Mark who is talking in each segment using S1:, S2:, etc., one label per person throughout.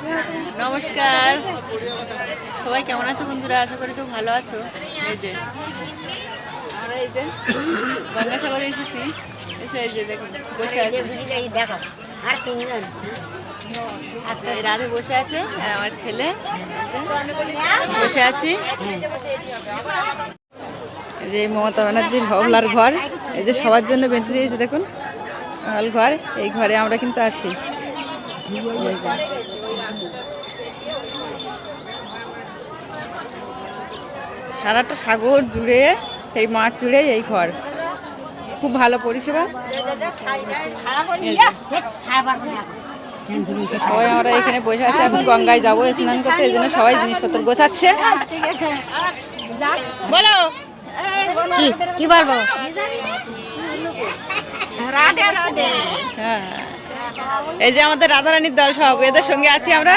S1: নমস্কার, সবাই কেমন আছো বন্ধুরা? আশা করি খুব ভালো আছো। এই যে আমরা এই যে গঙ্গাসাগরে এসেছি, এসে এই যে দেখুন বসে আছি।
S2: দেখো আর তিনজন
S1: এই রাধে বসে আছে আর আমার ছেলে বসে আছি। এই যে মমতা ব্যানার্জির হবলার ঘর, এই যে সবার জন্য বেঁধে দিয়েছে দেখুন হল ঘর। এই ঘরে আমরা কিন্তু আছি। সারাটা সাগর জুড়ে, এই মাঠ জুড়ে এই ঘর, খুব ভালো পরিষেবা। সবাই আমরা এখানে বসে আছি, এখন গঙ্গায় যাবো স্নান করতে, এই জন্য সবাই জিনিসপত্র গোছাচ্ছে। বলো
S2: কি কি বলবো?
S1: হ্যাঁ, এই যে আমাদের রাধারানীর দল সব, এদের সঙ্গে আছি আমরা,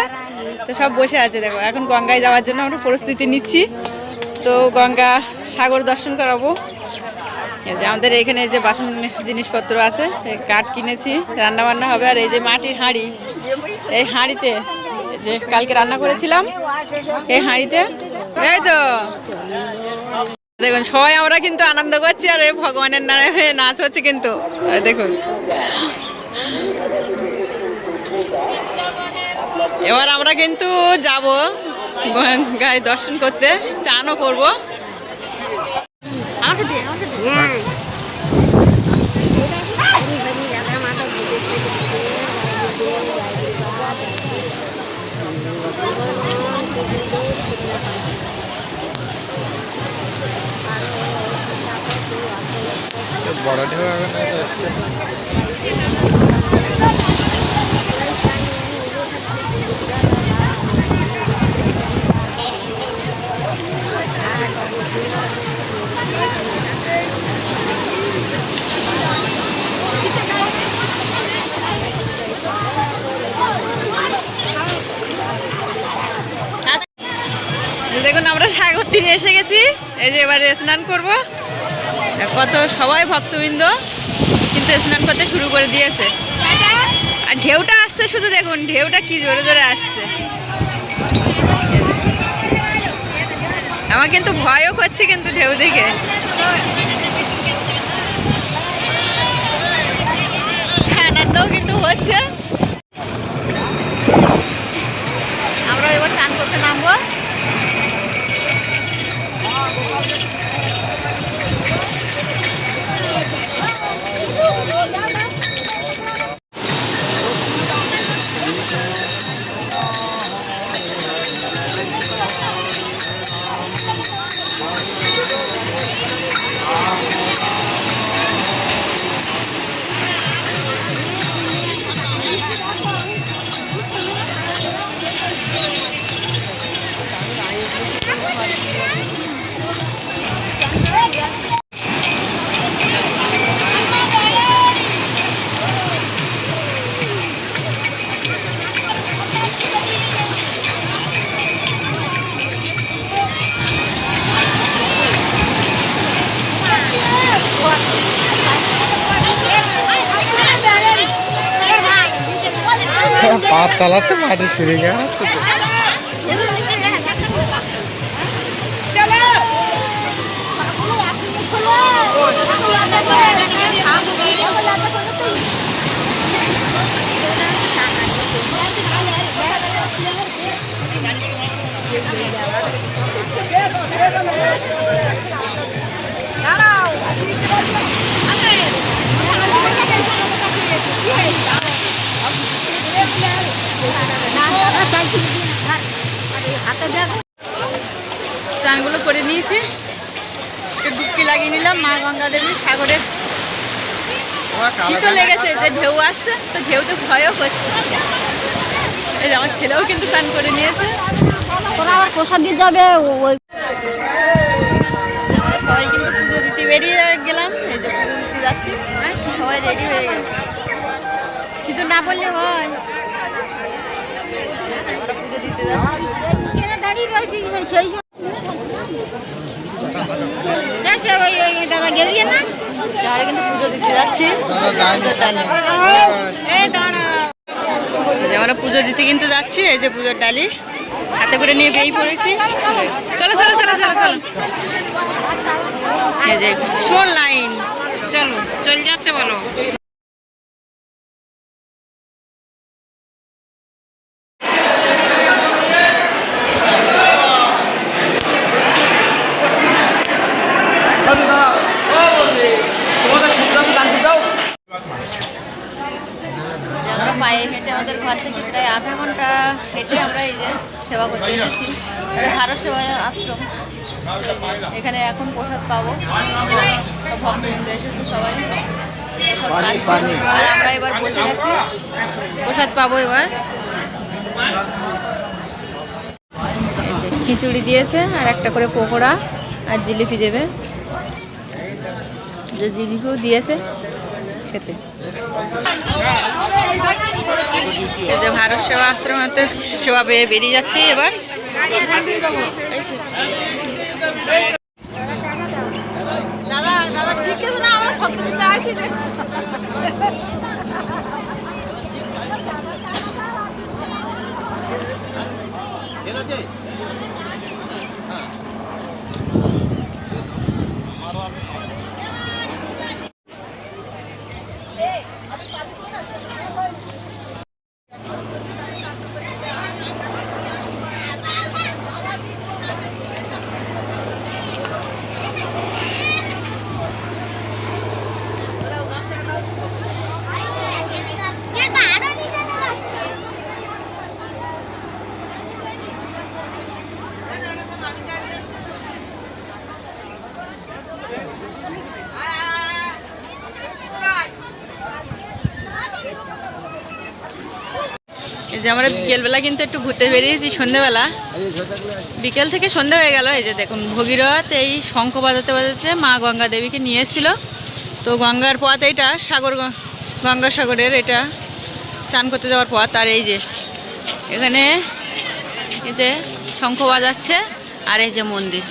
S1: তো সব বসে আছে। দেখো এখন গঙ্গায় যাওয়ার জন্য আমরা প্রস্তুতি নিচ্ছি, তো গঙ্গা সাগর দর্শন করাবো। এই যে আমাদের এখানে যে বাসন জিনিসপত্র আছে, এই কাঠ কিনেছি, রান্না বান্না হবে। আর এই যে মাটির হাঁড়ি, এই হাঁড়িতে যে কালকে রান্না করেছিলাম, এই হাঁড়িতে। এই তো দেখুন সবাই আমরা কিন্তু আনন্দ করছি, আর এই ভগবানের নামে নাচ হচ্ছে কিন্তু। দেখুন এবার আমরা কিন্তু যাব গঙ্গায় দর্শন করতে, চানও করবো।
S3: বড় ঢেউ
S1: দেখুন আমরা সাগর তীরে এসে গেছি। এই যে এবারে স্নান করব। কত সবাই ভক্তবৃন্দ কিন্তু স্নান করতে শুরু করে দিয়েছে, আর ঢেউটা আসছে শুধু দেখুন, ঢেউটা কি জোরে জোরে আসছে। আমার কিন্তু ভয়ও করছে কিন্তু ঢেউ দেখে। আনন্দও কিন্তু হচ্ছে। আমরা এবার স্নান করতে নামবো।
S3: পাতলাতে মাটি সরে গেছে। স্নানগুলো করে নিয়েছি, একটু ডুবকি লাগিয়ে নিলাম মা গঙ্গা দেবী সাগরে। শীতও লেগেছে, যে ঢেউ আসছে তো ঢেউতে ভয়ও করছে। এই যে আমার ছেলেও কিন্তু স্নান করে নিয়েছে।
S2: তোরা আবার প্রসাদ দিতে হবে।
S1: আমরা সবাই কিন্তু পুজো দিতে বেরিয়ে গেলাম। এই যে পুজো দিতে যাচ্ছি, সবাই রেডি হয়ে গেছে। সিঁদুর না পড়লে হয়। আমরা পুজো দিতে যাচ্ছি।
S2: দাদা গেলিয়ে না,
S1: কিন্তু পুজো দিতে যাচ্ছি। আমরা পুজো দিতে কিন্তু যাচ্ছি। এই যে পুজোর ডালি হাতে করে নিয়ে বেরিয়ে পড়েছি। চলো চলো চলো চলো চলো, এই যে শোন লাইন, চলো চল যাচ্ছে বলো। আমরা পায়ে হেঁটে আমাদের ঘর থেকে প্রায় আধা ঘন্টা হেঁটে আমরা এই যে সেবা করতে এসেছি ভারত সেবা আশ্রম। এখানে এখন প্রসাদ পাবো, সব ভক্তবৃন্দ এসেছে, সবাই প্রসাদ পাচ্ছি। আর আমরা এবার বসে গেছি, প্রসাদ পাবো এবার। খিচুড়ি দিয়েছে আর একটা করে পকোড়া আর জিলিপি দেবে, যে জিলিপিও দিয়েছে খেতে। এই যে ভারত সেবা আশ্রমতে সেবা পেয়ে বেরিয়ে যাচ্ছি এবার। দাদা দাদা ঠিক আছে না, আমরা ভক্তবৃন্দ আসি। এই যে আমরা বিকেলবেলা কিন্তু একটু ঘুরতে বেরিয়েছি, সন্ধ্যেবেলা, বিকেল থেকে সন্ধ্যা হয়ে গেল। এই যে দেখুন ভগীরথ এই শঙ্খ বাজাতে বাজাতে মা গঙ্গা দেবীকে নিয়ে এসেছিল। তো গঙ্গার পথ এইটা, গঙ্গাসাগরের এটা চান করতে যাওয়ার পথ। আর এই যে এখানে এই যে শঙ্খ বাজাচ্ছে আর এই যে মন্দির,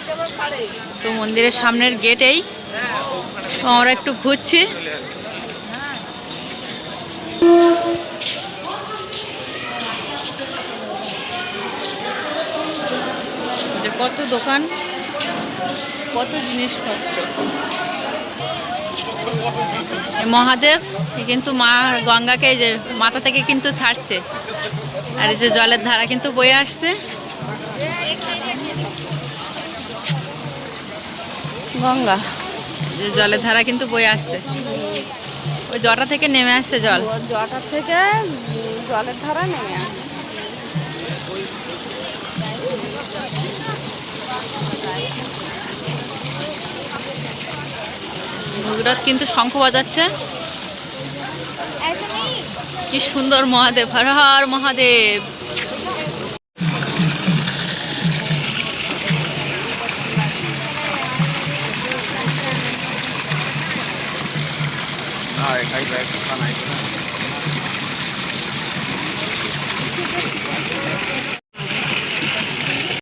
S1: তো মন্দিরের সামনের গেট এই। তো আমরা একটু ঘুরছি। কত দোকান, কত জিনিসপত্র। মহাদেব কিন্তু মা গঙ্গাকে এই যে মাথা থেকে কিন্তু ছাড়ছে। আর এই যে জলের ধারা কিন্তু বয়ে আসছে, গঙ্গা যে জলের ধারা কিন্তু বয়ে আসছে। ওই জটা থেকে নেমে আসছে জল,
S2: জটা থেকে জলের ধারা নেমে আসে।
S1: ভগীরথ কিন্তু শঙ্খ বাজাচ্ছে। কি সুন্দর মহাদেব, হর হর মহাদেব।
S4: খাই